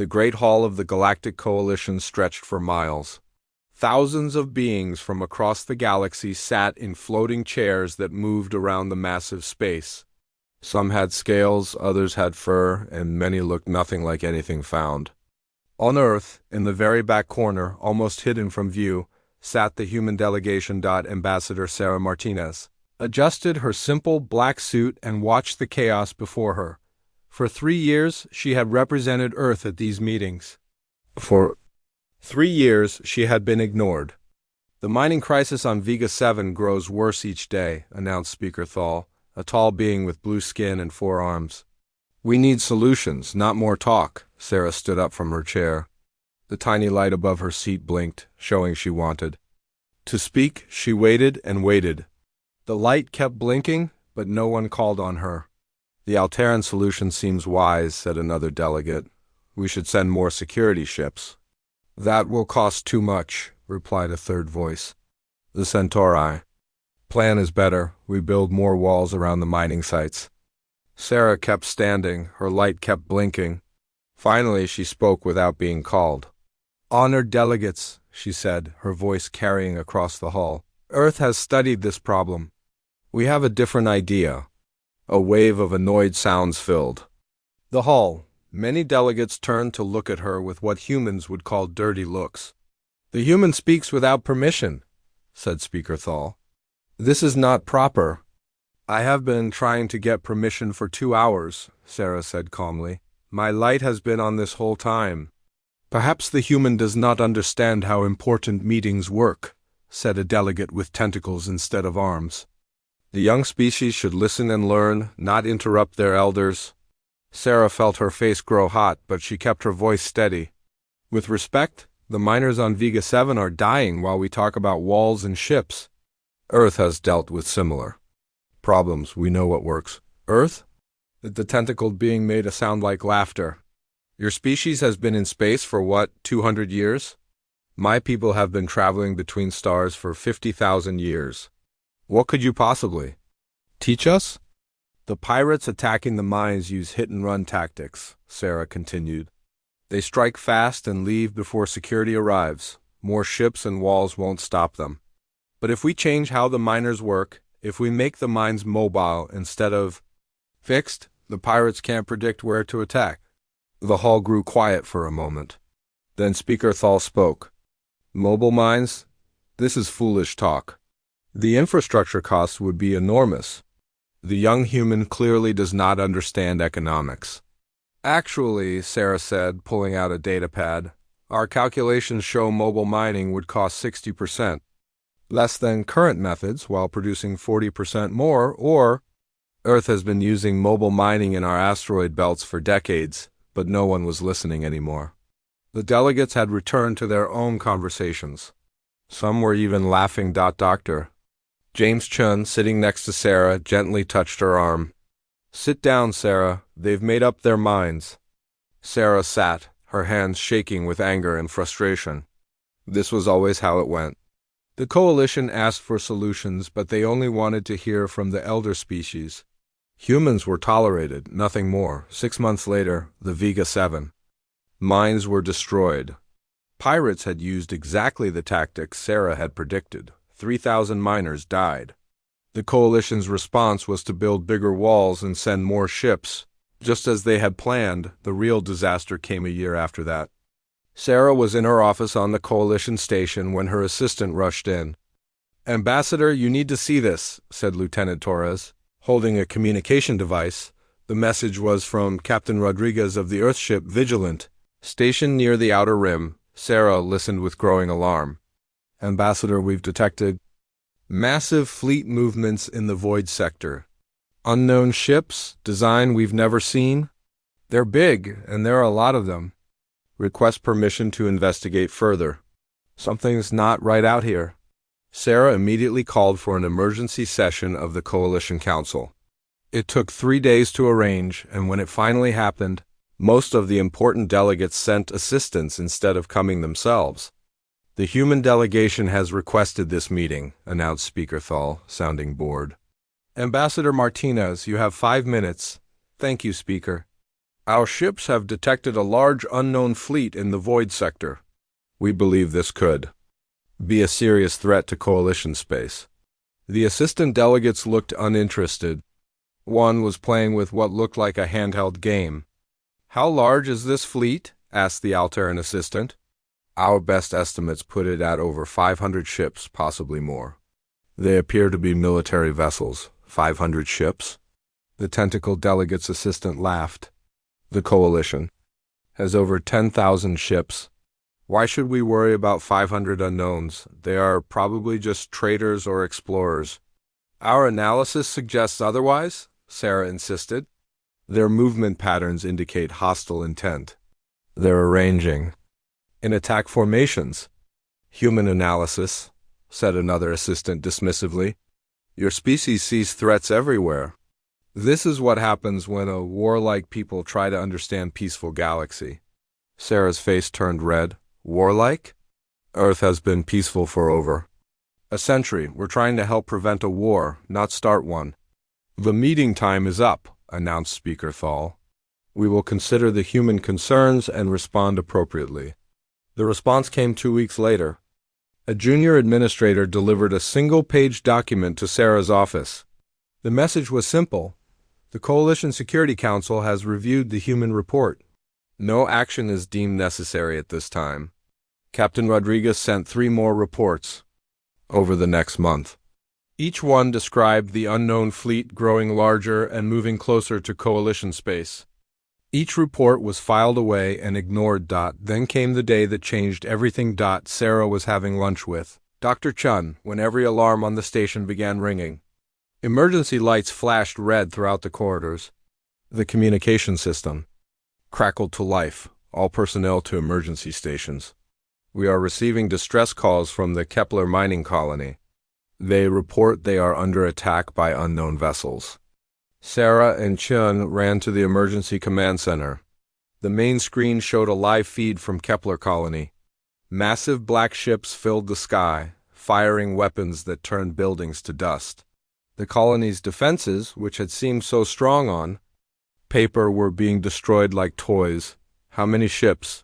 The Great Hall of the Galactic Coalition stretched for miles. Thousands of beings from across the galaxy sat in floating chairs that moved around the massive space. Some had scales, others had fur, and many looked nothing like anything found. On Earth, in the very back corner, almost hidden from view, sat the human delegation. Ambassador Sarah Martinez adjusted her simple black suit and watched the chaos before her. For 3 years, she had represented Earth at these meetings. For 3 years, she had been ignored. The mining crisis on Vega 7 grows worse each day, announced Speaker Thal, a tall being with blue skin and 4 arms. We need solutions, not more talk. Sarah stood up from her chair. The tiny light above her seat blinked, showing she wanted to speak. She waited and waited. The light kept blinking, but no one called on her. The Alteran solution seems wise, said another delegate. We should send more security ships. That will cost too much, replied a third voice. The Centauri. Plan is better. We build more walls around the mining sites. Sarah kept standing. Her light kept blinking. Finally, she spoke without being called. Honored delegates, she said, her voice carrying across the hall. Earth has studied this problem. We have a different idea. A wave of annoyed sounds filled the hall. Many delegates turned to look at her with what humans would call dirty looks. The human speaks without permission, said Speaker Thal. This is not proper. I have been trying to get permission for 2 hours, Sarah said calmly. My light has been on this whole time. Perhaps the human does not understand how important meetings work, said a delegate with tentacles instead of arms. The young species should listen and learn, not interrupt their elders. Sarah felt her face grow hot, but she kept her voice steady. With respect, the miners on Vega 7 are dying while we talk about walls and ships. Earth has dealt with similar problems. We know what works. Earth? The tentacled being made a sound like laughter. Your species has been in space for what, 200 years? My people have been traveling between stars for 50,000 years. What could you possibly teach us? The pirates attacking the mines use hit-and-run tactics, Sarah continued. They strike fast and leave before security arrives. More ships and walls won't stop them. But if we change how the miners work, if we make the mines mobile instead of fixed, the pirates can't predict where to attack. The hall grew quiet for a moment. Then Speaker Thal spoke. Mobile mines? This is foolish talk. The infrastructure costs would be enormous. The young human clearly does not understand economics. Actually, Sarah said, pulling out a datapad, our calculations show mobile mining would cost 60%. Less than current methods while producing 40% more, or Earth has been using mobile mining in our asteroid belts for decades, but no one was listening anymore. The delegates had returned to their own conversations. Some were even laughing. Doctor. James Chun, sitting next to Sarah, gently touched her arm. Sit down, Sarah. They've made up their minds. Sarah sat, her hands shaking with anger and frustration. This was always how it went. The coalition asked for solutions, but they only wanted to hear from the elder species. Humans were tolerated, nothing more. 6 months later, the Vega 7. Mines were destroyed. Pirates had used exactly the tactics Sarah had predicted. 3,000 miners died. The coalition's response was to build bigger walls and send more ships. Just as they had planned, the real disaster came a year after that. Sarah was in her office on the coalition station when her assistant rushed in. Ambassador, you need to see this, said Lieutenant Torres, holding a communication device. The message was from Captain Rodriguez of the Earthship Vigilant, stationed near the outer rim. Sarah listened with growing alarm. Ambassador, we've detected massive fleet movements in the void sector. Unknown ships, design we've never seen. They're big, and there are a lot of them. Request permission to investigate further. Something's not right out here. Sarah immediately called for an emergency session of the Coalition Council. It took 3 days to arrange, and when it finally happened, most of the important delegates sent assistants instead of coming themselves. The human delegation has requested this meeting, announced Speaker Thal, sounding bored. Ambassador Martinez, you have 5 minutes. Thank you, Speaker. Our ships have detected a large unknown fleet in the void sector. We believe this could be a serious threat to coalition space. The assistant delegates looked uninterested. One was playing with what looked like a handheld game. "How large is this fleet?" asked the Alteran assistant. "Our best estimates put it at over 500 ships, possibly more. They appear to be military vessels." 500 ships? The tentacle delegate's assistant laughed. "The coalition has over 10,000 ships. Why should we worry about 500 unknowns? They are probably just traders or explorers." "Our analysis suggests otherwise," Sarah insisted. "Their movement patterns indicate hostile intent. They're arranging in attack formations." "Human analysis," said another assistant dismissively. "Your species sees threats everywhere." This is what happens when a warlike people try to understand peaceful galaxy. Sarah's face turned red. "Warlike? Earth has been peaceful for over a century. We're trying to help prevent a war, not start one." "The meeting time is up," announced Speaker Thal. "We will consider the human concerns and respond appropriately." The response came 2 weeks later. A junior administrator delivered a single-page document to Sarah's office. The message was simple. "The Coalition Security Council has reviewed the human report. No action is deemed necessary at this time." Captain Rodriguez sent 3 more reports over the next month. Each one described the unknown fleet growing larger and moving closer to coalition space. Each report was filed away and ignored. Then came the day that changed everything. Sarah was having lunch with Dr. Chun when every alarm on the station began ringing. Emergency lights flashed red throughout the corridors. The communication system crackled to life. "All personnel to emergency stations. We are receiving distress calls from the Kepler mining colony. They report they are under attack by unknown vessels." Sarah and Chun ran to the emergency command center. The main screen showed a live feed from Kepler colony. Massive black ships filled the sky, firing weapons that turned buildings to dust. The colony's defenses, which had seemed so strong on paper, were being destroyed like toys. "How many ships?"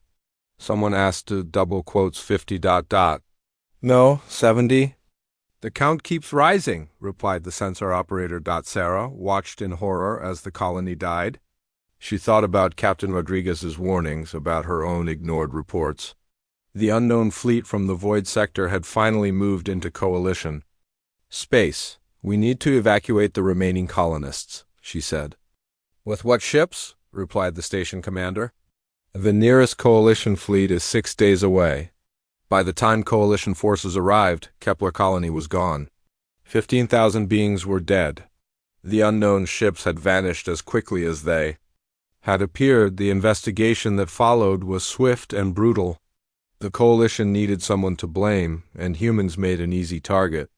Someone asked to double quotes 50. "No, 70. "The count keeps rising," replied the sensor operator. Sarah watched in horror as the colony died. She thought about Captain Rodriguez's warnings, about her own ignored reports. The unknown fleet from the void sector had finally moved into coalition space. "We need to evacuate the remaining colonists," she said. "With what ships?" replied the station commander. "The nearest coalition fleet is 6 days away." By the time coalition forces arrived, Kepler colony was gone. 15,000 beings were dead. The unknown ships had vanished as quickly as they had appeared. The investigation that followed was swift and brutal. The coalition needed someone to blame, and humans made an easy target.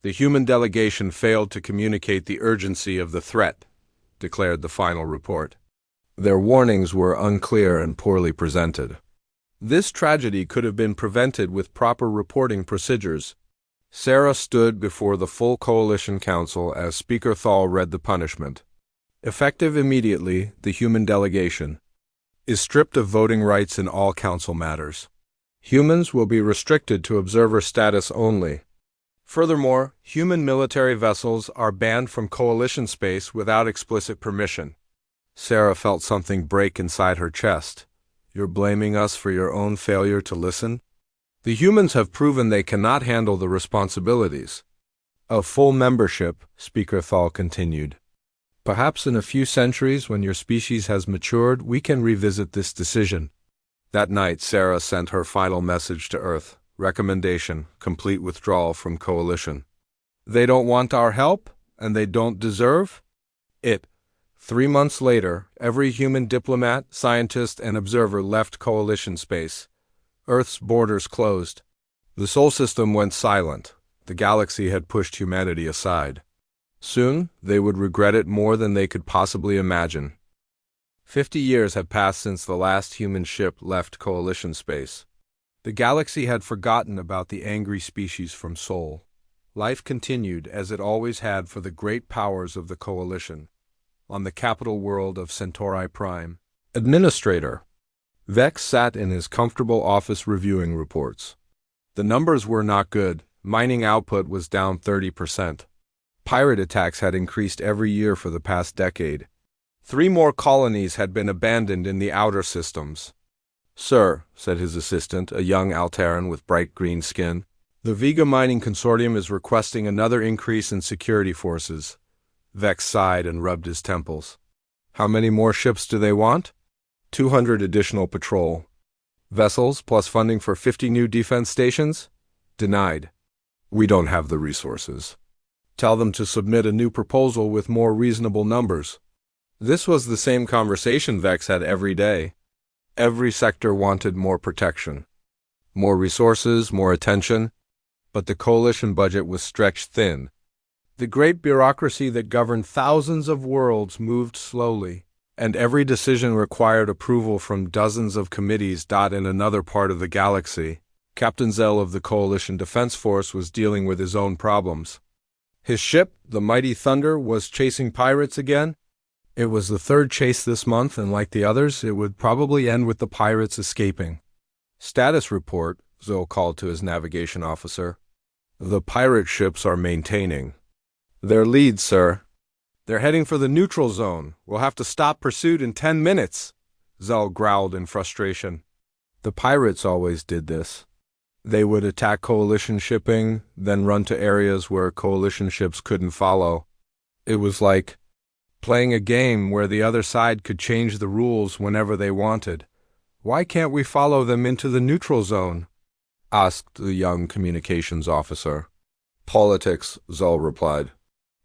"The human delegation failed to communicate the urgency of the threat," declared the final report. "Their warnings were unclear and poorly presented. This tragedy could have been prevented with proper reporting procedures." Sarah stood before the full Coalition Council as Speaker Thal read the punishment. "Effective immediately, the human delegation is stripped of voting rights in all council matters. Humans will be restricted to observer status only. Furthermore, human military vessels are banned from coalition space without explicit permission." Sarah felt something break inside her chest. "You're blaming us for your own failure to listen?" "The humans have proven they cannot handle the responsibilities of full membership," Speaker Thal continued. "Perhaps in a few centuries, when your species has matured, we can revisit this decision." That night, Sarah sent her final message to Earth. Recommendation: complete withdrawal from coalition. "They don't want our help, and they don't deserve it." 3 months later, every human diplomat, scientist, and observer left coalition space. Earth's borders closed. The Sol system went silent. The galaxy had pushed humanity aside. Soon, they would regret it more than they could possibly imagine. 50 years had passed since the last human ship left coalition space. The galaxy had forgotten about the angry species from Sol. Life continued as it always had for the great powers of the coalition on the capital world of Centauri Prime. Administrator. Vex sat in his comfortable office reviewing reports. The numbers were not good. Mining output was down 30%. Pirate attacks had increased every year for the past decade. 3 more colonies had been abandoned in the outer systems. "Sir," said his assistant, a young Alteran with bright green skin, "the Vega Mining Consortium is requesting another increase in security forces." Vex sighed and rubbed his temples. "How many more ships do they want?" 200 additional patrol vessels, plus funding for 50 new defense stations? Denied. We don't have the resources. Tell them to submit a new proposal with more reasonable numbers. This was the same conversation Vex had every day. Every sector wanted more protection, more resources, more attention, but the coalition budget was stretched thin. The great bureaucracy that governed thousands of worlds moved slowly, and every decision required approval from dozens of committees. In another part of the galaxy, Captain Zell of the Coalition Defense Force was dealing with his own problems. His ship, the Mighty Thunder, was chasing pirates again. It was the 3rd chase this month, and like the others, it would probably end with the pirates escaping. "Status report," Zell called to his navigation officer. "The pirate ships are maintaining their lead, sir. They're heading for the neutral zone. We'll have to stop pursuit in 10 minutes, Zell growled in frustration. The pirates always did this. They would attack coalition shipping, then run to areas where coalition ships couldn't follow. It was like playing a game where the other side could change the rules whenever they wanted. "Why can't we follow them into the neutral zone?" asked the young communications officer. "Politics," Zell replied.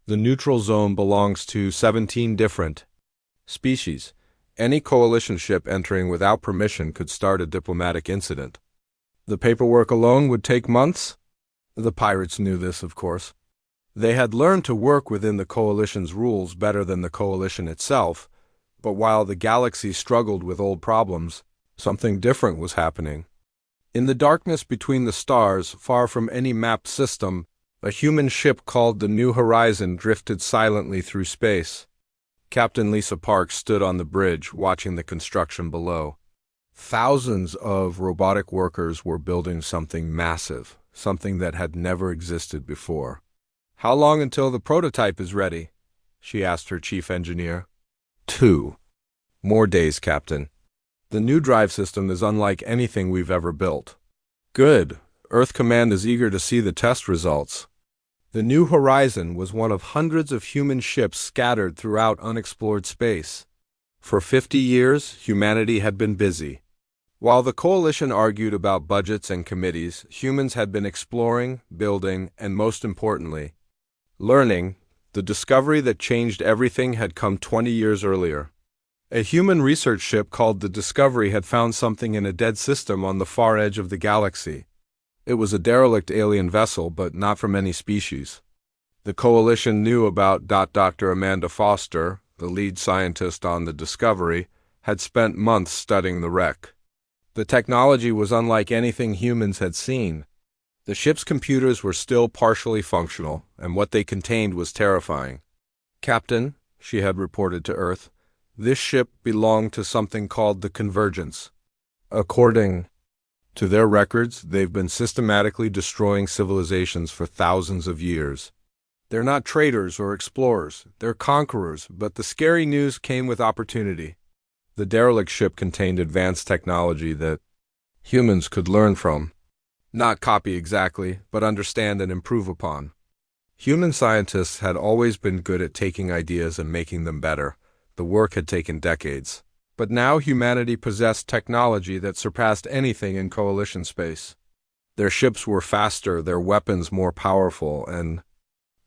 "The neutral zone belongs to 17 different species. Any coalition ship entering without permission could start a diplomatic incident. The paperwork alone would take months." The pirates knew this, of course. They had learned to work within the coalition's rules better than the coalition itself, but while the galaxy struggled with old problems, something different was happening. In the darkness between the stars, far from any mapped system, a human ship called the New Horizon drifted silently through space. Captain Lisa Parks stood on the bridge, watching the construction below. Thousands of robotic workers were building something massive, something that had never existed before. "How long until the prototype is ready?" she asked her chief engineer. 2 more days, Captain. The new drive system is unlike anything we've ever built. Good. Earth Command is eager to see the test results. The New Horizon was one of hundreds of human ships scattered throughout unexplored space. For 50 years, humanity had been busy. While the coalition argued about budgets and committees, humans had been exploring, building, and most importantly, learning. The discovery that changed everything had come 20 years earlier. A human research ship called the Discovery had found something in a dead system on the far edge of the galaxy. It was a derelict alien vessel, but not from any species. The coalition knew about Dr. Amanda Foster, the lead scientist on the Discovery, had spent months studying the wreck. The technology was unlike anything humans had seen. The ship's computers were still partially functional, and what they contained was terrifying. "Captain," she had reported to Earth, "this ship belonged to something called the Convergence. According to their records, they've been systematically destroying civilizations for thousands of years. They're not traders or explorers, they're conquerors, but the scary news came with opportunity. The derelict ship contained advanced technology that humans could learn from. Not copy exactly, but understand and improve upon. Human scientists had always been good at taking ideas and making them better. The work had taken decades. But now humanity possessed technology that surpassed anything in coalition space. Their ships were faster, their weapons more powerful, and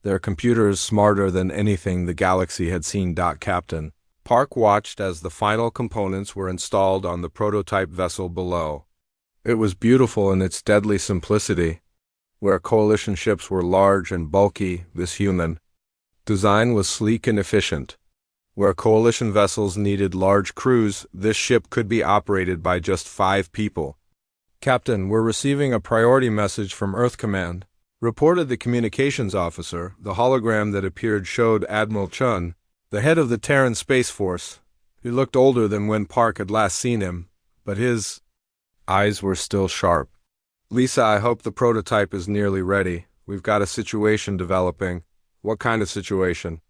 their computers smarter than anything the galaxy had seen. Captain Park watched as the final components were installed on the prototype vessel below. It was beautiful in its deadly simplicity. Where coalition ships were large and bulky, this human design was sleek and efficient. Where coalition vessels needed large crews, this ship could be operated by just 5 people. "Captain, we're receiving a priority message from Earth Command," reported the communications officer. The hologram that appeared showed Admiral Chun, the head of the Terran Space Force, He looked older than when Park had last seen him, but his eyes were still sharp. Lisa, I hope the prototype is nearly ready. We've got a situation developing. What kind of situation?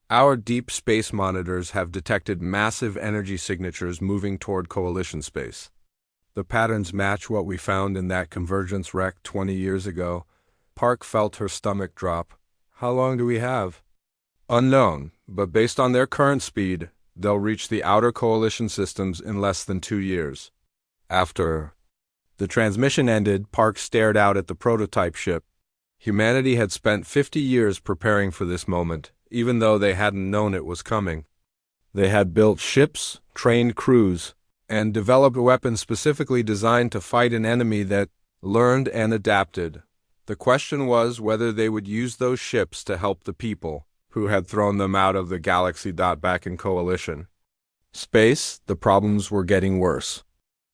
Our deep space monitors have detected massive energy signatures moving toward Coalition space. The patterns match what we found in that convergence wreck 20 years ago. Park felt her stomach drop. How long do we have? Unknown, but based on their current speed, they'll reach the outer Coalition systems in less than 2 years. After the transmission ended, Park stared out at the prototype ship. Humanity had spent 50 years preparing for this moment, even though they hadn't known it was coming. They had built ships, trained crews, and developed weapons specifically designed to fight an enemy that learned and adapted. The question was whether they would use those ships to help the people who had thrown them out of the galaxy. Back in Coalition space, the problems were getting worse.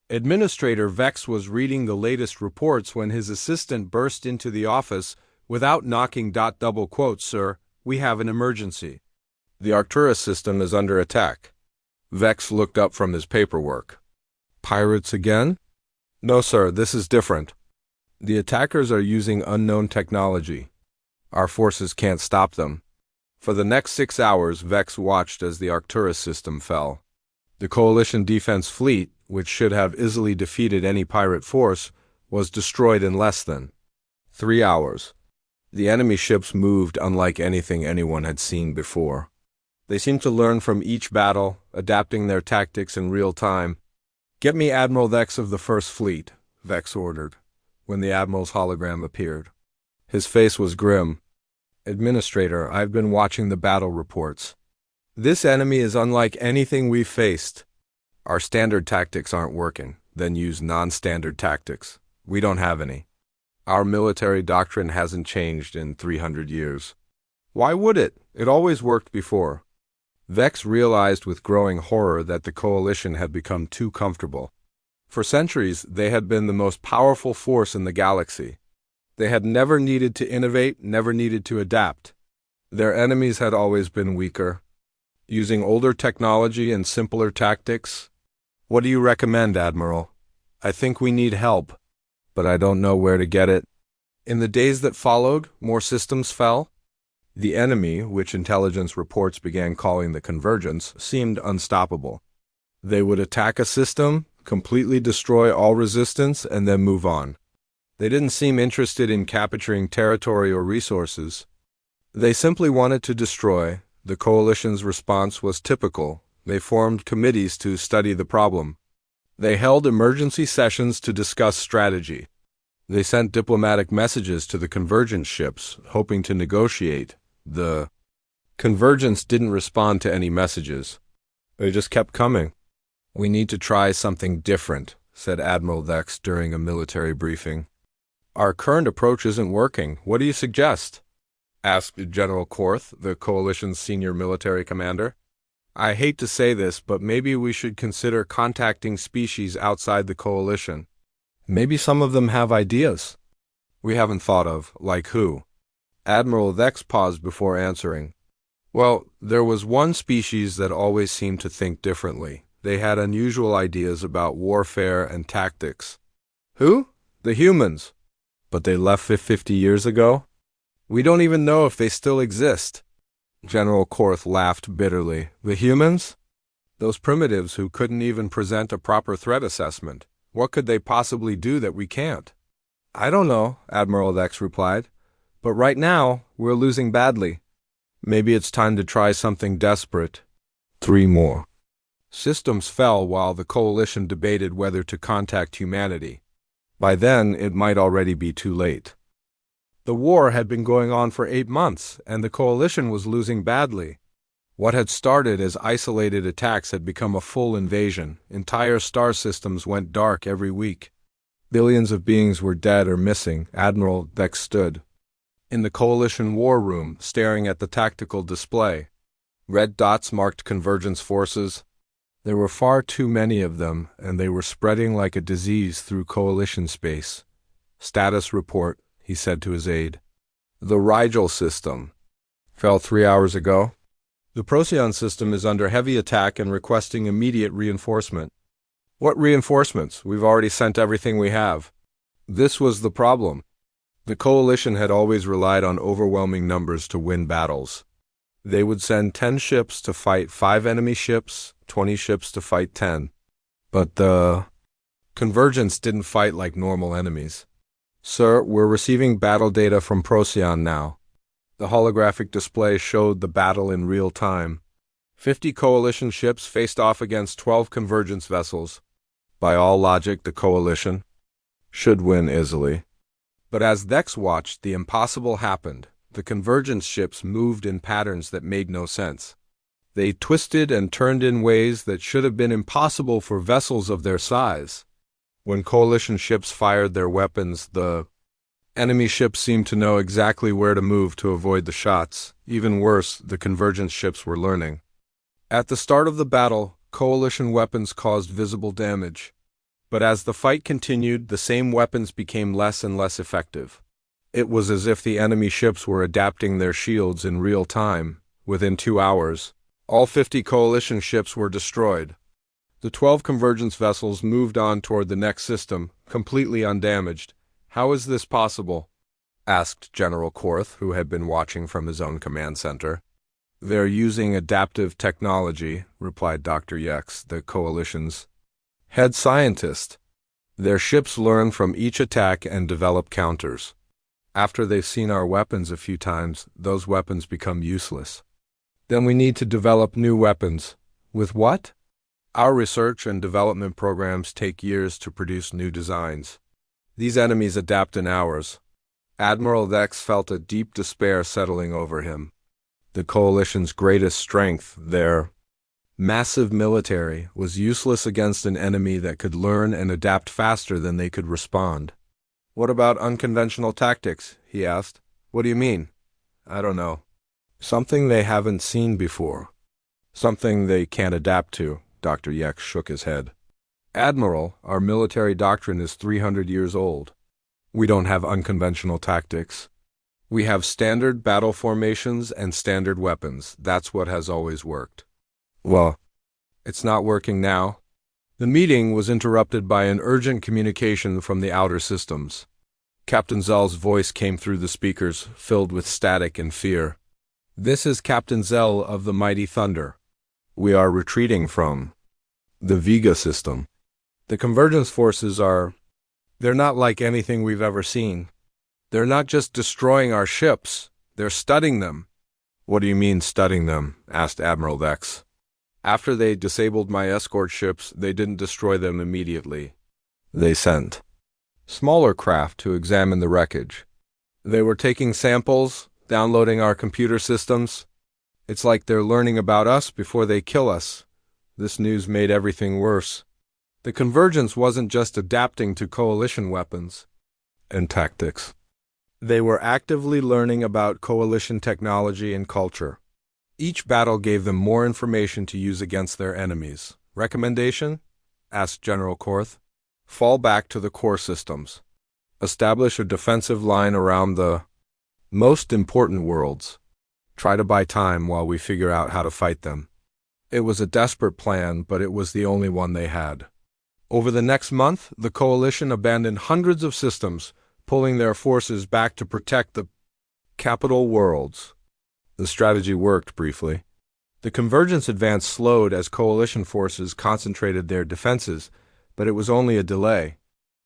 Administrator Vex was reading the latest reports when his assistant burst into the office without knocking. Sir, we have an emergency. The Arcturus system is under attack. Vex looked up from his paperwork. Pirates again? No, sir, this is different. The attackers are using unknown technology. Our forces can't stop them. For the next 6 hours, Vex watched as the Arcturus system fell. The Coalition defense fleet, which should have easily defeated any pirate force, was destroyed in less than 3 hours. The enemy ships moved unlike anything anyone had seen before. They seemed to learn from each battle, adapting their tactics in real time. Get me Admiral Vex of the First Fleet, Vex ordered, when the Admiral's hologram appeared. His face was grim. Administrator, I've been watching the battle reports. This enemy is unlike anything we've faced. Our standard tactics aren't working, then use non-standard tactics. We don't have any. Our military doctrine hasn't changed in 300 years. Why would it? It always worked before. Vex realized with growing horror that the Coalition had become too comfortable. For centuries, they had been the most powerful force in the galaxy. They had never needed to innovate, never needed to adapt. Their enemies had always been weaker. Using older technology and simpler tactics. What do you recommend, Admiral? I think we need help, but I don't know where to get it. In the days that followed, more systems fell. The enemy, which intelligence reports began calling the Convergence, seemed unstoppable. They would attack a system, completely destroy all resistance, and then move on. They didn't seem interested in capturing territory or resources. They simply wanted to destroy. The Coalition's response was typical. They formed committees to study the problem. They held emergency sessions to discuss strategy. They sent diplomatic messages to the Convergence ships, hoping to negotiate. The Convergence didn't respond to any messages. They just kept coming. We need to try something different, said Admiral Vex during a military briefing. Our current approach isn't working. What do you suggest? Asked General Korth, the Coalition's senior military commander. I hate to say this, but maybe we should consider contacting species outside the Coalition. Maybe some of them have ideas we haven't thought of, like who? Admiral Vex paused before answering. Well, there was one species that always seemed to think differently. They had unusual ideas about warfare and tactics. Who? The humans. But they left 50 years ago? We don't even know if they still exist. General Korth laughed bitterly. The humans? Those primitives who couldn't even present a proper threat assessment. What could they possibly do that we can't? I don't know, Admiral Vex replied. But right now, we're losing badly. Maybe it's time to try something desperate. 3 more. Systems fell while the Coalition debated whether to contact humanity. By then, it might already be too late. The war had been going on for 8 months, and the Coalition was losing badly. What had started as isolated attacks had become a full invasion. Entire star systems went dark every week. Billions of beings were dead or missing. Admiral Vex stood in the Coalition war room, staring at the tactical display. Red dots marked Convergence forces. There were far too many of them, and they were spreading like a disease through Coalition space. Status report, he said to his aide. The Rigel system fell 3 hours ago. The Procyon system is under heavy attack and requesting immediate reinforcement. What reinforcements? We've already sent everything we have. This was the problem. The coalition had always relied on overwhelming numbers to win battles. They would send 10 ships to fight 5 enemy ships, 20 ships to fight 10. But the Convergence didn't fight like normal enemies. Sir, we're receiving battle data from Procyon now. The holographic display showed the battle in real time. 50 coalition ships faced off against 12 convergence vessels. By all logic, the coalition should win easily. But as Dex watched, the impossible happened. The convergence ships moved in patterns that made no sense. They twisted and turned in ways that should have been impossible for vessels of their size. When coalition ships fired their weapons, the enemy ships seemed to know exactly where to move to avoid the shots. Even worse, the convergence ships were learning. At the start of the battle, coalition weapons caused visible damage. But as the fight continued, the same weapons became less and less effective. It was as if the enemy ships were adapting their shields in real time. Within 2 hours, all 50 coalition ships were destroyed. The 12 convergence vessels moved on toward the next system, completely undamaged. How is this possible? Asked General Korth, who had been watching from his own command center. They're using adaptive technology, replied Dr. Yex, the coalition's head scientist. Their ships learn from each attack and develop counters. After they've seen our weapons a few times, those weapons become useless. Then we need to develop new weapons. With what? Our research and development programs take years to produce new designs. These enemies adapt in hours. Admiral Dex felt a deep despair settling over him. The coalition's greatest strength, their massive military, was useless against an enemy that could learn and adapt faster than they could respond. What about unconventional tactics? He asked. What do you mean? I don't know. Something they haven't seen before. Something they can't adapt to. Dr. Yex shook his head. Admiral, our military doctrine is 300 years old. We don't have unconventional tactics. We have standard battle formations and standard weapons. That's what has always worked. Well, it's not working now. The meeting was interrupted by an urgent communication from the outer systems. Captain Zell's voice came through the speakers, filled with static and fear. This is Captain Zell of the Mighty Thunder. We are retreating from the Vega system. The convergence forces they're not like anything we've ever seen. They're not just destroying our ships, they're studying them. What do you mean, studying them? Asked Admiral Dex. After they disabled my escort ships, they didn't destroy them immediately. They sent smaller craft to examine the wreckage. They were taking samples, downloading our computer systems. It's like they're learning about us before they kill us. This news made everything worse. The convergence wasn't just adapting to coalition weapons and tactics. They were actively learning about coalition technology and culture. Each battle gave them more information to use against their enemies. Recommendation? Asked General Korth. Fall back to the core systems. Establish a defensive line around the most important worlds. Try to buy time while we figure out how to fight them. It was a desperate plan, but it was the only one they had. Over the next month, the coalition abandoned hundreds of systems, pulling their forces back to protect the capital worlds. The strategy worked briefly. The convergence advance slowed as coalition forces concentrated their defenses, but it was only a delay.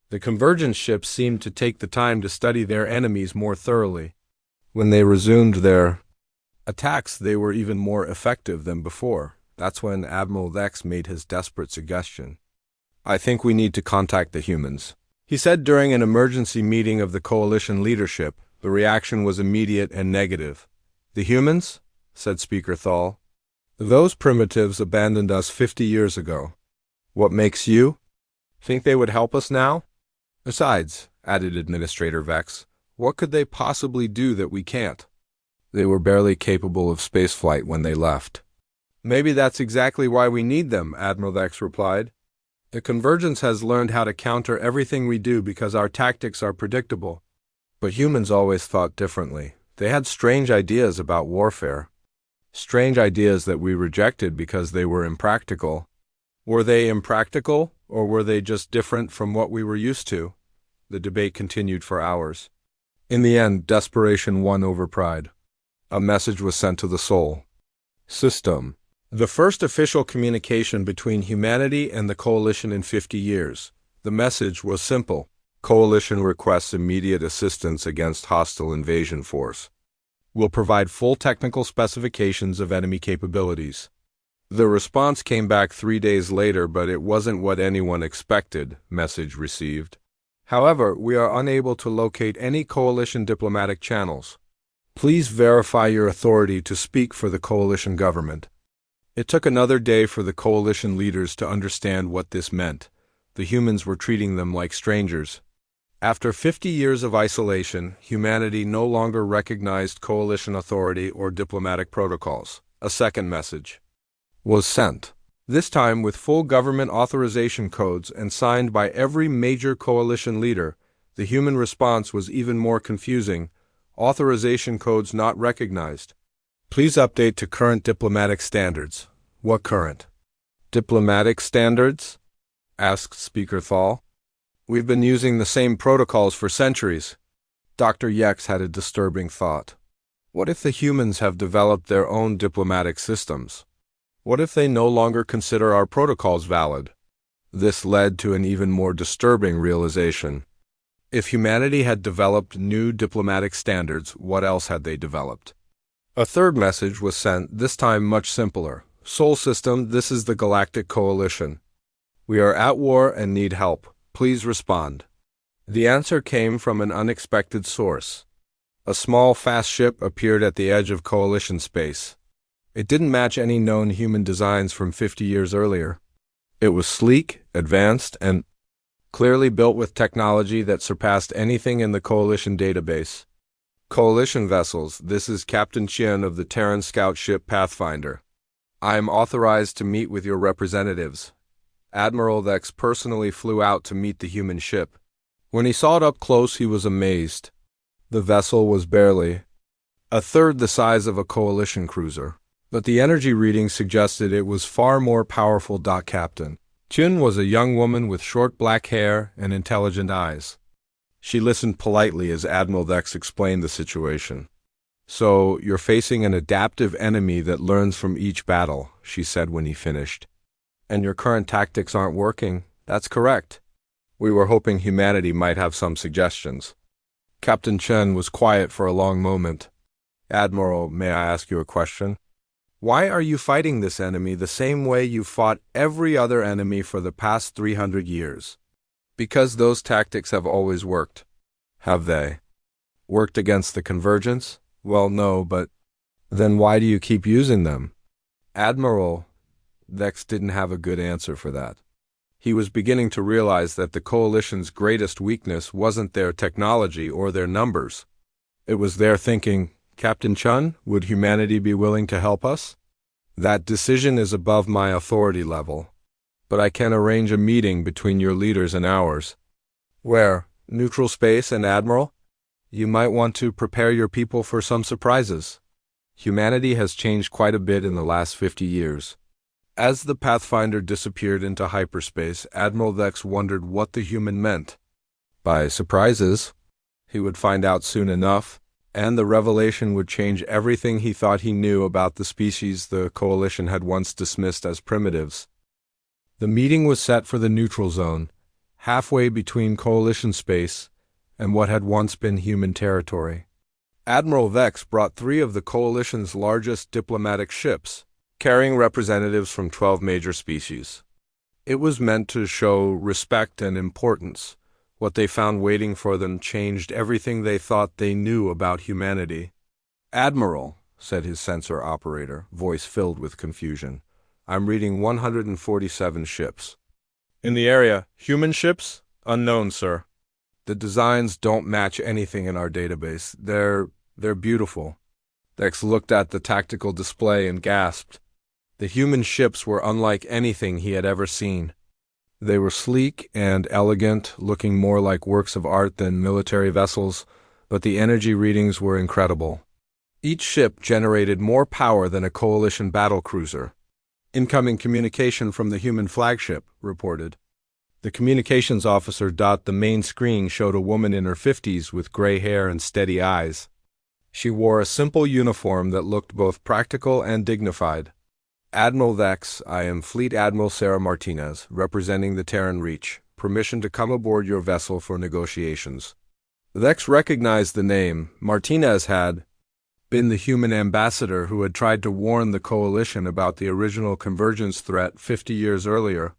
The convergence ships seemed to take the time to study their enemies more thoroughly. When they resumed their attacks, they were even more effective than before. That's when Admiral Dex made his desperate suggestion. I think we need to contact the humans. He said during an emergency meeting of the coalition leadership. The reaction was immediate and negative. The humans? Said Speaker Thal. Those primitives abandoned us 50 years ago. What makes you think they would help us now? Besides, added Administrator Vex, what could they possibly do that we can't? They were barely capable of spaceflight when they left. Maybe that's exactly why we need them, Admiral Vex replied. The convergence has learned how to counter everything we do because our tactics are predictable. But humans always thought differently. They had strange ideas about warfare. Strange ideas that we rejected because they were impractical. Were they impractical, or were they just different from what we were used to? The debate continued for hours. In the end, desperation won over pride. A message was sent to the Sol system. The first official communication between humanity and the Coalition in 50 years. The message was simple. Coalition requests immediate assistance against hostile invasion force. Will provide full technical specifications of enemy capabilities. The response came back 3 days later, but it wasn't what anyone expected. Message received. However, we are unable to locate any Coalition diplomatic channels. Please verify your authority to speak for the Coalition government. It took another day for the Coalition leaders to understand what this meant. The humans were treating them like strangers. After 50 years of isolation, humanity no longer recognized Coalition authority or diplomatic protocols. A second message was sent. This time with full government authorization codes and signed by every major Coalition leader. The human response was even more confusing. Authorization codes not recognized. Please update to current diplomatic standards. What current diplomatic standards? Asked Speaker Thal. We've been using the same protocols for centuries. Dr. Yex had a disturbing thought. What if the humans have developed their own diplomatic systems? What if they no longer consider our protocols valid? This led to an even more disturbing realization. If humanity had developed new diplomatic standards, what else had they developed? A third message was sent, this time much simpler. Sol System, this is the Galactic Coalition. We are at war and need help. Please respond. The answer came from an unexpected source. A small, fast ship appeared at the edge of Coalition space. It didn't match any known human designs from 50 years earlier. It was sleek, advanced, and clearly built with technology that surpassed anything in the Coalition database. Coalition vessels, this is Captain Qian of the Terran scout ship Pathfinder. I am authorized to meet with your representatives. Admiral Vex personally flew out to meet the human ship. When he saw it up close, he was amazed. The vessel was barely a third the size of a Coalition cruiser, but the energy reading suggested it was far more powerful. Captain Qian was a young woman with short black hair and intelligent eyes. She listened politely as Admiral Vex explained the situation. So, you're facing an adaptive enemy that learns from each battle, she said when he finished. And your current tactics aren't working. That's correct. We were hoping humanity might have some suggestions. Captain Chen was quiet for a long moment. Admiral, may I ask you a question? Why are you fighting this enemy the same way you fought every other enemy for the past 300 years? Because those tactics have always worked. Have they? Worked against the Convergence? Well, no, but then why do you keep using them? Admiral Vex didn't have a good answer for that. He was beginning to realize that the Coalition's greatest weakness wasn't their technology or their numbers. It was their thinking. Captain Chun, would humanity be willing to help us? That decision is above my authority level, but I can arrange a meeting between your leaders and ours. Where? Neutral space and Admiral? You might want to prepare your people for some surprises. Humanity has changed quite a bit in the last 50 years. As the Pathfinder disappeared into hyperspace, Admiral Vex wondered what the human meant. By surprises, he would find out soon enough, and the revelation would change everything he thought he knew about the species the Coalition had once dismissed as primitives. The meeting was set for the neutral zone, halfway between Coalition space and what had once been human territory. Admiral Vex brought 3 of the Coalition's largest diplomatic ships, carrying representatives from 12 major species. It was meant to show respect and importance. What they found waiting for them changed everything they thought they knew about humanity. Admiral, said his sensor operator, voice filled with confusion, I'm reading 147 ships. In the area, human ships? Unknown, sir. The designs don't match anything in our database. They're beautiful. Vex looked at the tactical display and gasped. The human ships were unlike anything he had ever seen. They were sleek and elegant, looking more like works of art than military vessels, but the energy readings were incredible. Each ship generated more power than a coalition battlecruiser. Incoming communication from the human flagship, reported. The communications officer. The main screen showed a woman in her 50s with gray hair and steady eyes. She wore a simple uniform that looked both practical and dignified. Admiral Vex, I am Fleet Admiral Sarah Martinez, representing the Terran Reach. Permission to come aboard your vessel for negotiations. Vex recognized the name. Martinez had been the human ambassador who had tried to warn the Coalition about the original convergence threat 50 years earlier.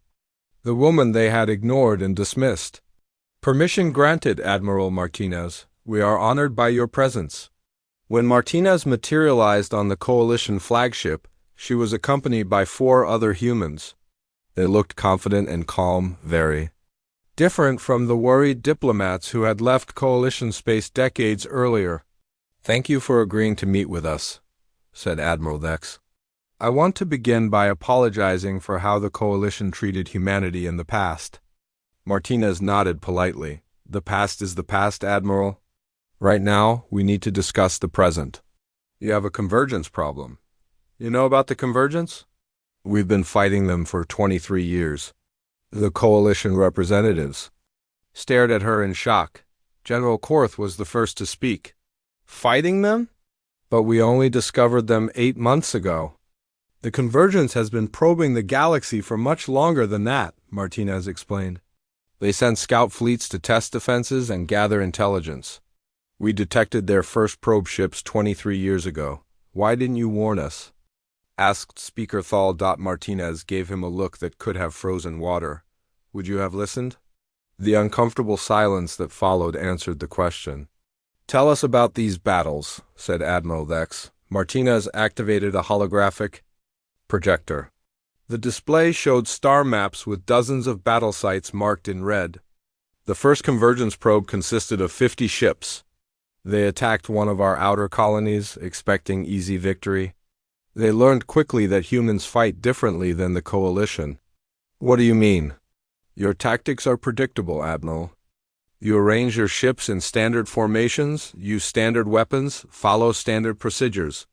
The woman they had ignored and dismissed. Permission granted, Admiral Martinez. We are honored by your presence. When Martinez materialized on the Coalition flagship, she was accompanied by 4 other humans. They looked confident and calm, very different from the worried diplomats who had left Coalition space decades earlier. Thank you for agreeing to meet with us, said Admiral Vex. I want to begin by apologizing for how the Coalition treated humanity in the past. Martinez nodded politely. The past is the past, Admiral. Right now, we need to discuss the present. You have a convergence problem. You know about the convergence? We've been fighting them for 23 years. The Coalition representatives stared at her in shock. General Korth was the first to speak. Fighting them? But we only discovered them 8 months ago. The convergence has been probing the galaxy for much longer than that, Martinez explained. They sent scout fleets to test defenses and gather intelligence. We detected their first probe ships 23 years ago. Why didn't you warn us? Asked Speaker Thal. Martinez gave him a look that could have frozen water. Would you have listened? The uncomfortable silence that followed answered the question. Tell us about these battles, said Admiral Vex. Martinez activated a holographic projector. The display showed star maps with dozens of battle sites marked in red. The first convergence probe consisted of 50 ships. They attacked one of our outer colonies, expecting easy victory. They learned quickly that humans fight differently than the Coalition. What do you mean? Your tactics are predictable, Admiral. You arrange your ships in standard formations, use standard weapons, follow standard procedures.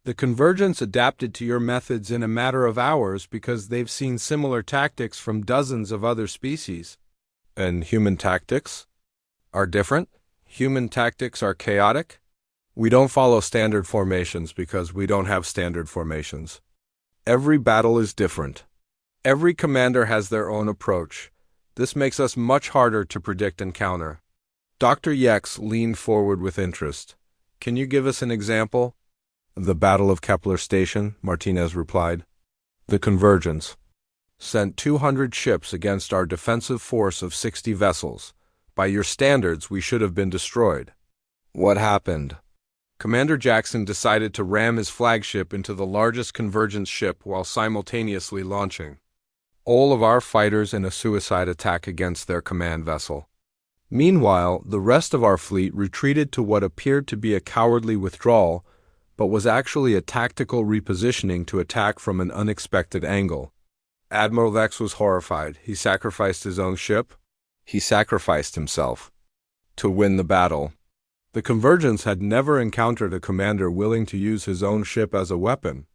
The convergence adapted to your methods in a matter of hours because they've seen similar tactics from dozens of other species. And human tactics are different? Human tactics are chaotic? We don't follow standard formations because we don't have standard formations. Every battle is different. Every commander has their own approach. This makes us much harder to predict and counter. Dr. Yex leaned forward with interest. Can you give us an example? The Battle of Kepler Station, Martinez replied. The convergence sent 200 ships against our defensive force of 60 vessels. By your standards, we should have been destroyed. What happened? Commander Jackson decided to ram his flagship into the largest convergence ship while simultaneously launching all of our fighters in a suicide attack against their command vessel. Meanwhile, the rest of our fleet retreated to what appeared to be a cowardly withdrawal, but was actually a tactical repositioning to attack from an unexpected angle. Admiral Vex was horrified. He sacrificed his own ship. He sacrificed himself to win the battle. The convergence had never encountered a commander willing to use his own ship as a weapon.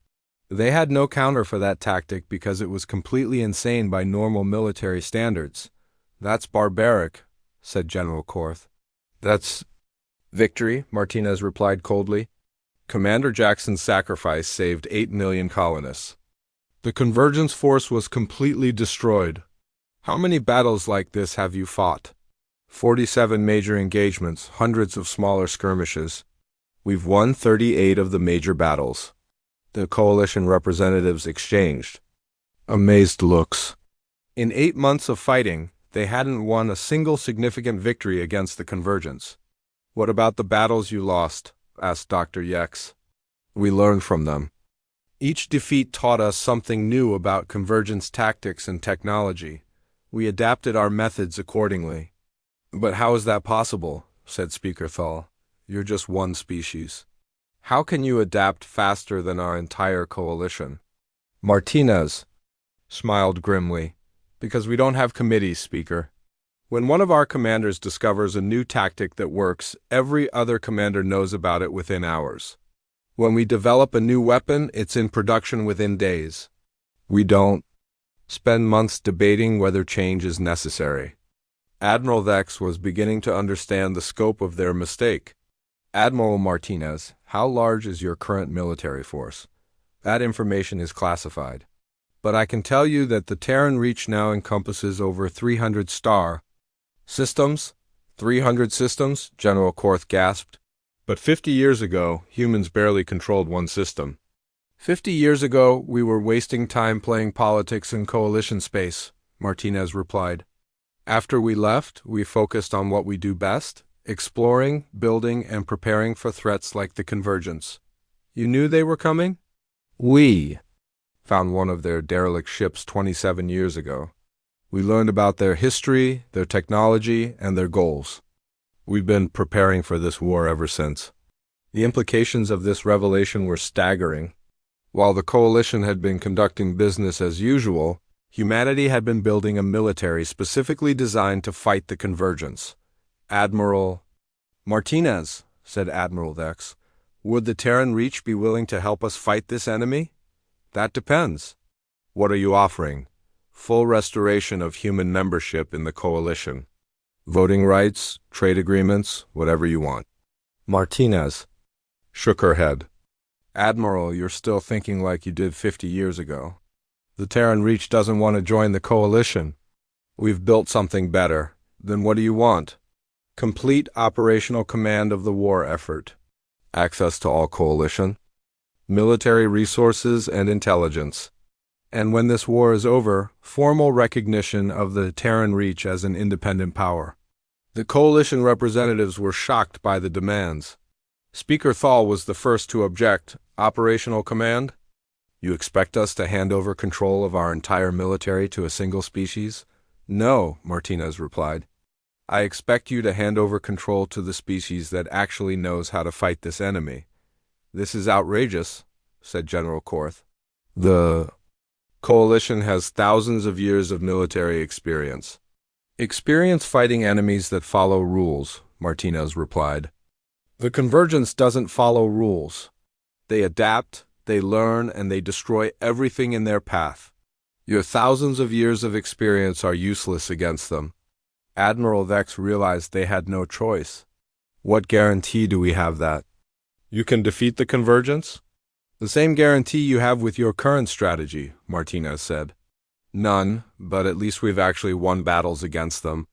They had no counter for that tactic because it was completely insane by normal military standards. That's barbaric, said General Korth. That's victory, Martinez replied coldly. Commander Jackson's sacrifice saved 8 million colonists. The convergence force was completely destroyed. How many battles like this have you fought? 47 major engagements, hundreds of smaller skirmishes. We've won 38 of the major battles. The Coalition representatives exchanged amazed looks. In 8 months of fighting, they hadn't won a single significant victory against the convergence. What about the battles you lost? Asked Dr. Yex. We learned from them. Each defeat taught us something new about convergence tactics and technology. We adapted our methods accordingly. But how is that possible? Said Speaker Thal. You're just one species. How can you adapt faster than our entire coalition? Martinez smiled grimly. Because we don't have committees, Speaker. When one of our commanders discovers a new tactic that works, every other commander knows about it within hours. When we develop a new weapon, it's in production within days. We don't spend months debating whether change is necessary. Admiral Vex was beginning to understand the scope of their mistake. Admiral Martinez, how large is your current military force? That information is classified. But I can tell you that the Terran Reach now encompasses over 300 star systems. 300 systems, General Korth gasped. But 50 years ago, humans barely controlled one system. 50 years ago, we were wasting time playing politics in coalition space, Martinez replied. After we left, we focused on what we do best, exploring, building, and preparing for threats like the Convergence. You knew they were coming? We found one of their derelict ships 27 years ago. We learned about their history, their technology, and their goals. We've been preparing for this war ever since. The implications of this revelation were staggering. While the coalition had been conducting business as usual, humanity had been building a military specifically designed to fight the Convergence. Admiral Martinez, said Admiral Vex, would the Terran Reach be willing to help us fight this enemy? That depends. What are you offering? Full restoration of human membership in the coalition. Voting rights, trade agreements, whatever you want. Martinez shook her head. Admiral, you're still thinking like you did 50 years ago. The Terran Reach doesn't want to join the coalition. We've built something better. Then what do you want? Complete operational command of the war effort. Access to all coalition. Military resources and intelligence. And when this war is over, formal recognition of the Terran Reach as an independent power. The coalition representatives were shocked by the demands. Speaker Thal was the first to object. Operational command? You expect us to hand over control of our entire military to a single species? No, Martinez replied. I expect you to hand over control to the species that actually knows how to fight this enemy. This is outrageous, said General Korth. The coalition has thousands of years of military experience. Experience fighting enemies that follow rules, Martinez replied. The Convergence doesn't follow rules. They adapt, they learn, and they destroy everything in their path. Your thousands of years of experience are useless against them. Admiral Vex realized they had no choice. What guarantee do we have that you can defeat the Convergence? The same guarantee you have with your current strategy, Martinez said. None, but at least we've actually won battles against them.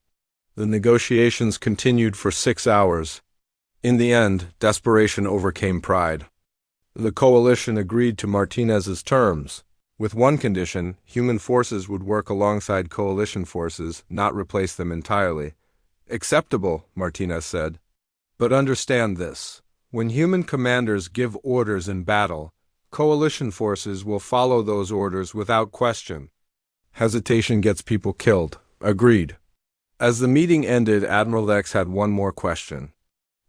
The negotiations continued for 6 hours. In the end, desperation overcame pride. The coalition agreed to Martinez's terms. With one condition, human forces would work alongside coalition forces, not replace them entirely. Acceptable, Martinez said. But understand this. When human commanders give orders in battle, coalition forces will follow those orders without question. Hesitation gets people killed. Agreed. As the meeting ended, Admiral Vex had one more question.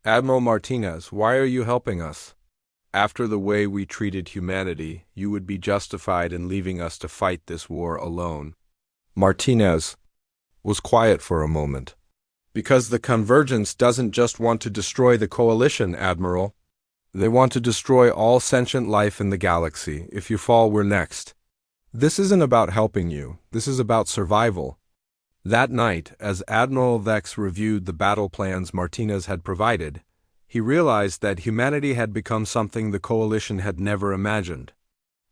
Admiral Martinez, why are you helping us? After the way we treated humanity, you would be justified in leaving us to fight this war alone. Martinez was quiet for a moment. Because the Convergence doesn't just want to destroy the coalition, Admiral. They want to destroy all sentient life in the galaxy. If you fall, we're next. This isn't about helping you. This is about survival. That night, as Admiral Vex reviewed the battle plans Martinez had provided, he realized that humanity had become something the coalition had never imagined.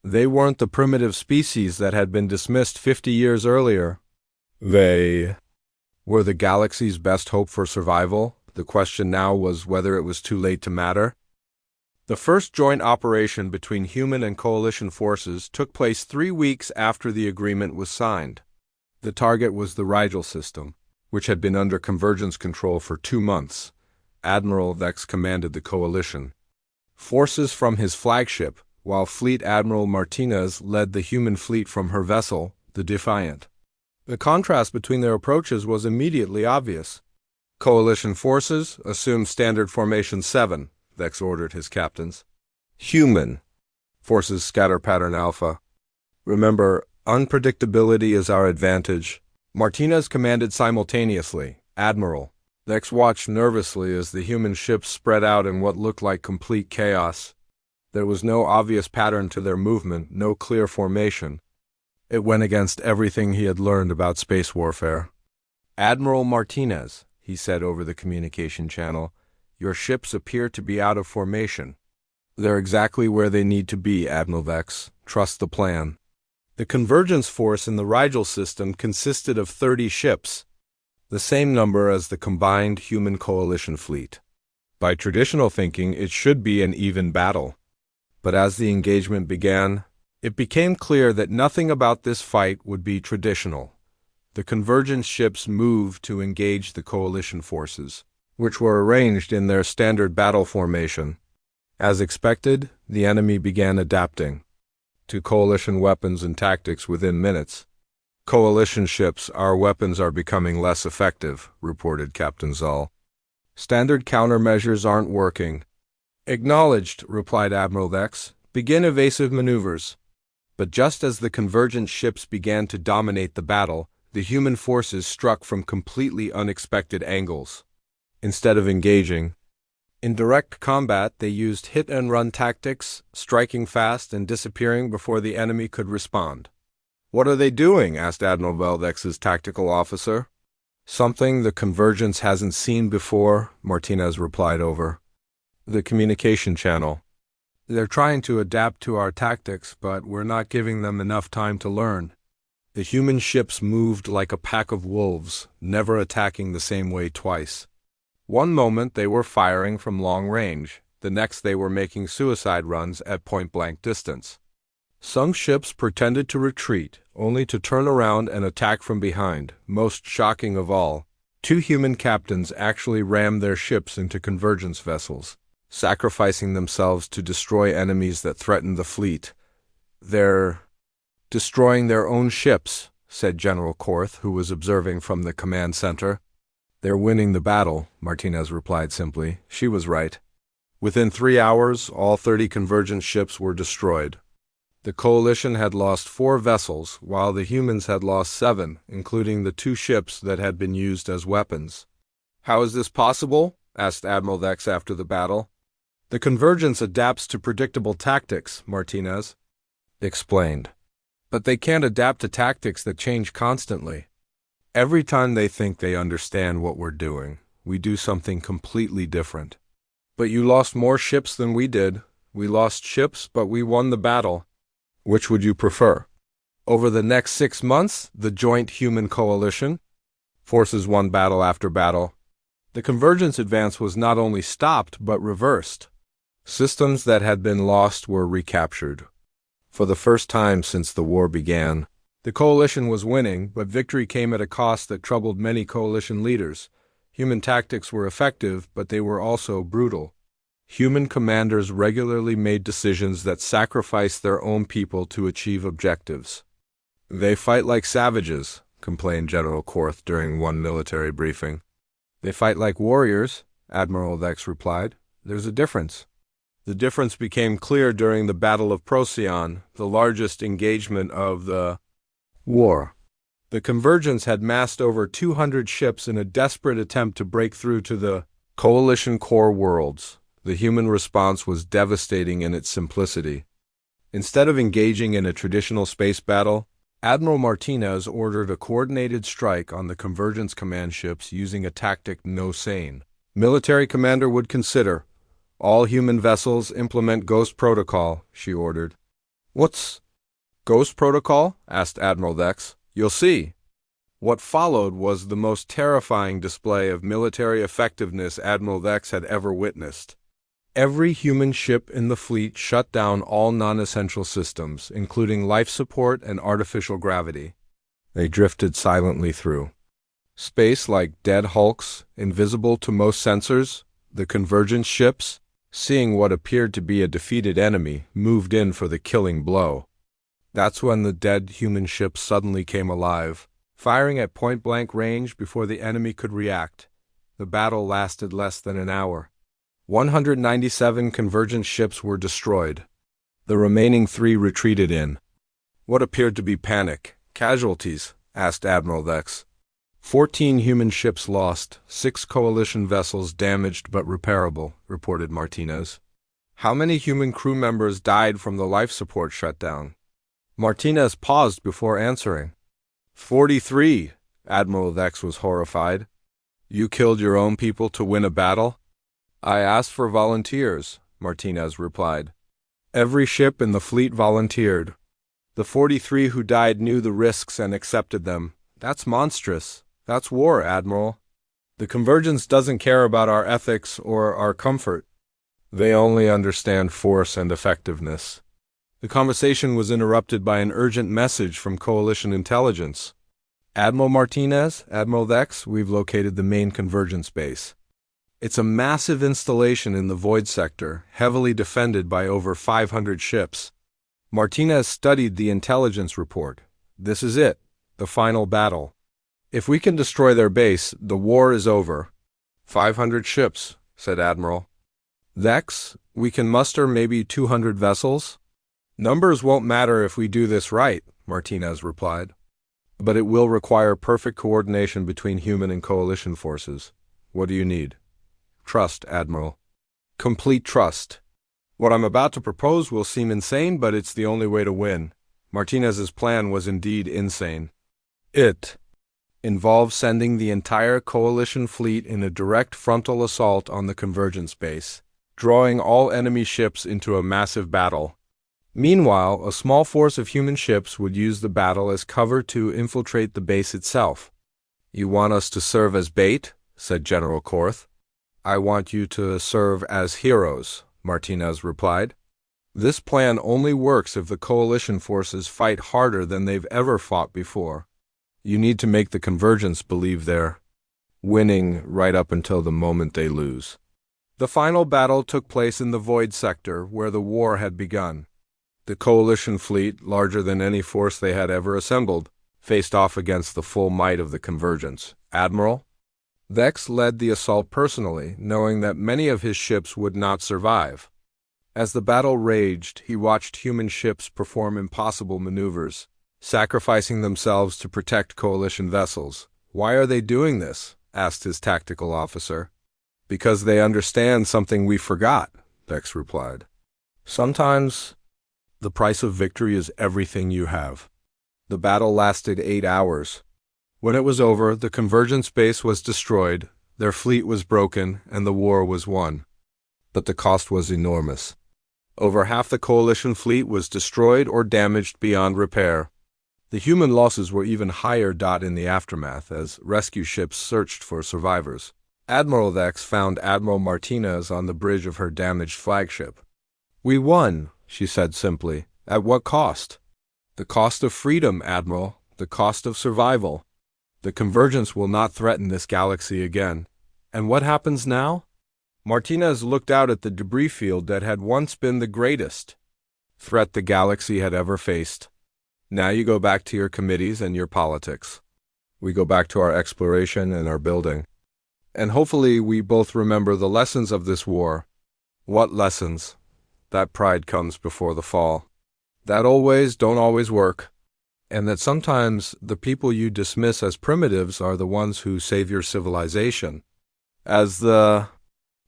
They weren't the primitive species that had been dismissed 50 years earlier. They were the galaxy's best hope for survival. The question now was whether it was too late to matter. The first joint operation between human and coalition forces took place 3 weeks after the agreement was signed. The target was the Rigel system, which had been under Convergence control for 2 months. Admiral Vex commanded the coalition. Forces from his flagship, while Fleet Admiral Martinez led the human fleet from her vessel, the Defiant. The contrast between their approaches was immediately obvious. Coalition forces assumed Standard Formation 7, Vex ordered his captains. Human forces scatter pattern Alpha. Remember, unpredictability is our advantage. Martinez commanded simultaneously. Admiral. Vex watched nervously as the human ships spread out in what looked like complete chaos. There was no obvious pattern to their movement, no clear formation. It went against everything he had learned about space warfare. "Admiral Martinez," he said over the communication channel, "your ships appear to be out of formation." "They're exactly where they need to be, Admiral Vex. Trust the plan." The convergence force in the Rigel system consisted of 30 ships, the same number as the combined human coalition fleet. By traditional thinking, it should be an even battle. But as the engagement began, it became clear that nothing about this fight would be traditional. The convergence ships moved to engage the coalition forces, which were arranged in their standard battle formation. As expected, the enemy began adapting to coalition weapons and tactics within minutes. "Coalition ships, our weapons are becoming less effective," reported Captain Zoll. "Standard countermeasures aren't working." "Acknowledged," replied Admiral Vex. "Begin evasive maneuvers." But just as the convergent ships began to dominate the battle, the human forces struck from completely unexpected angles. Instead of engaging in direct combat, they used hit-and-run tactics, striking fast and disappearing before the enemy could respond. "What are they doing?" asked Admiral Veldex's tactical officer. "Something the convergence hasn't seen before," Martinez replied over the communication channel. "They're trying to adapt to our tactics, but we're not giving them enough time to learn." The human ships moved like a pack of wolves, never attacking the same way twice. One moment they were firing from long range, the next they were making suicide runs at point-blank distance. Some ships pretended to retreat, only to turn around and attack from behind. Most shocking of all, 2 human captains actually rammed their ships into convergence vessels, sacrificing themselves to destroy enemies that threatened the fleet. "They're destroying their own ships," said General Korth, who was observing from the command center. "They're winning the battle," Martinez replied simply. She was right. Within 3 hours, all 30 convergence ships were destroyed. The coalition had lost 4 vessels, while the humans had lost 7, including the 2 ships that had been used as weapons. "How is this possible?" asked Admiral Vex after the battle. "The convergence adapts to predictable tactics," Martinez explained. "But they can't adapt to tactics that change constantly. Every time they think they understand what we're doing, we do something completely different." "But you lost more ships than we did." "We lost ships, but we won the battle." "Which would you prefer? Over the next 6 months, the joint human coalition forces won battle after battle. The convergence advance was not only stopped, but reversed. Systems that had been lost were recaptured. For the first time since the war began, the coalition was winning, but victory came at a cost that troubled many coalition leaders. Human tactics were effective, but they were also brutal. Human commanders regularly made decisions that sacrificed their own people to achieve objectives. "They fight like savages," complained General Korth during one military briefing. "They fight like warriors," Admiral Vex replied. "There's a difference." The difference became clear during the Battle of Procyon, the largest engagement of the war. The convergence had massed over 200 ships in a desperate attempt to break through to the coalition core worlds. The human response was devastating in its simplicity. Instead of engaging in a traditional space battle, Admiral Martinez ordered a coordinated strike on the convergence command ships using a tactic no sane military commander would consider. "All human vessels implement Ghost Protocol," she ordered. "What's Ghost Protocol?" asked Admiral Vex. "You'll see." What followed was the most terrifying display of military effectiveness Admiral Vex had ever witnessed. Every human ship in the fleet shut down all non-essential systems, including life support and artificial gravity. They drifted silently through space like dead hulks, invisible to most sensors. The convergence ships, seeing what appeared to be a defeated enemy, moved in for the killing blow. That's when the dead human ships suddenly came alive, firing at point-blank range before the enemy could react. The battle lasted less than an hour. 197 convergence ships were destroyed. The remaining 3 retreated in what appeared to be panic. "Casualties?" asked Admiral Vex. 14 human ships lost, 6 coalition vessels damaged but repairable, reported Martinez. How many human crew members died from the life support shutdown? Martinez paused before answering. 43, Admiral Vex was horrified. You killed your own people to win a battle? I asked for volunteers, Martinez replied. Every ship in the fleet volunteered. The 43 who died knew the risks and accepted them. That's monstrous. That's war, Admiral. The Convergence doesn't care about our ethics or our comfort. They only understand force and effectiveness. The conversation was interrupted by an urgent message from Coalition intelligence. Admiral Martinez, Admiral Vex, we've located the main Convergence base. It's a massive installation in the Void sector, heavily defended by over 500 ships. Martinez studied the intelligence report. This is it, the final battle. If we can destroy their base, the war is over. 500 ships, said Admiral. Vex, we can muster maybe 200 vessels? Numbers won't matter if we do this right, Martinez replied. But it will require perfect coordination between human and coalition forces. What do you need? Trust, Admiral. Complete trust. What I'm about to propose will seem insane, but it's the only way to win. Martinez's plan was indeed insane. It involved sending the entire coalition fleet in a direct frontal assault on the Convergence base, drawing all enemy ships into a massive battle. Meanwhile, a small force of human ships would use the battle as cover to infiltrate the base itself. You want us to serve as bait? Said General Korth. I want you to serve as heroes, Martinez replied. This plan only works if the coalition forces fight harder than they've ever fought before. You need to make the Convergence believe they're winning right up until the moment they lose. The final battle took place in the Void sector, where the war had begun. The coalition fleet, larger than any force they had ever assembled, faced off against the full might of the Convergence. Admiral Vex led the assault personally, knowing that many of his ships would not survive. As the battle raged, he watched human ships perform impossible maneuvers, sacrificing themselves to protect coalition vessels. Why are they doing this? Asked his tactical officer. Because they understand something we forgot, Vex replied. Sometimes the price of victory is everything you have. The battle lasted 8 hours. When it was over, the Convergence base was destroyed, their fleet was broken, and the war was won. But the cost was enormous. Over half the coalition fleet was destroyed or damaged beyond repair. The human losses were even higher. In the aftermath, as rescue ships searched for survivors. Admiral Vex found Admiral Martinez on the bridge of her damaged flagship. We won, she said simply. At what cost? The cost of freedom, Admiral. The cost of survival. The Convergence will not threaten this galaxy again. And what happens now? Martinez looked out at the debris field that had once been the greatest threat the galaxy had ever faced. Now you go back to your committees and your politics. We go back to our exploration and our building. And hopefully we both remember the lessons of this war. What lessons? That pride comes before the fall. That old ways don't always work. And that sometimes the people you dismiss as primitives are the ones who save your civilization. As the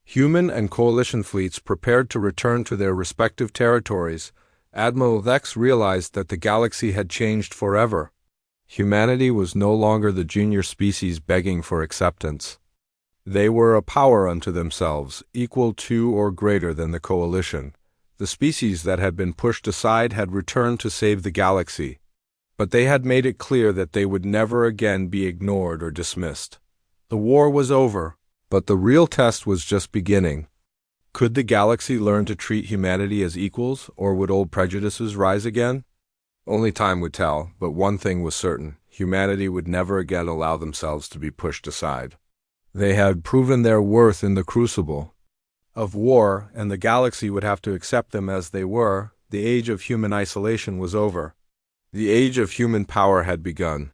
human and coalition fleets prepared to return to their respective territories, Admiral Vex realized that the galaxy had changed forever. Humanity was no longer the junior species begging for acceptance. They were a power unto themselves, equal to or greater than the coalition. The species that had been pushed aside had returned to save the galaxy. But they had made it clear that they would never again be ignored or dismissed. The war was over, but the real test was just beginning. Could the galaxy learn to treat humanity as equals, or would old prejudices rise again? Only time would tell, but one thing was certain: humanity would never again allow themselves to be pushed aside. They had proven their worth in the crucible of war, and the galaxy would have to accept them as they were. The age of human isolation was over. The age of human power had begun.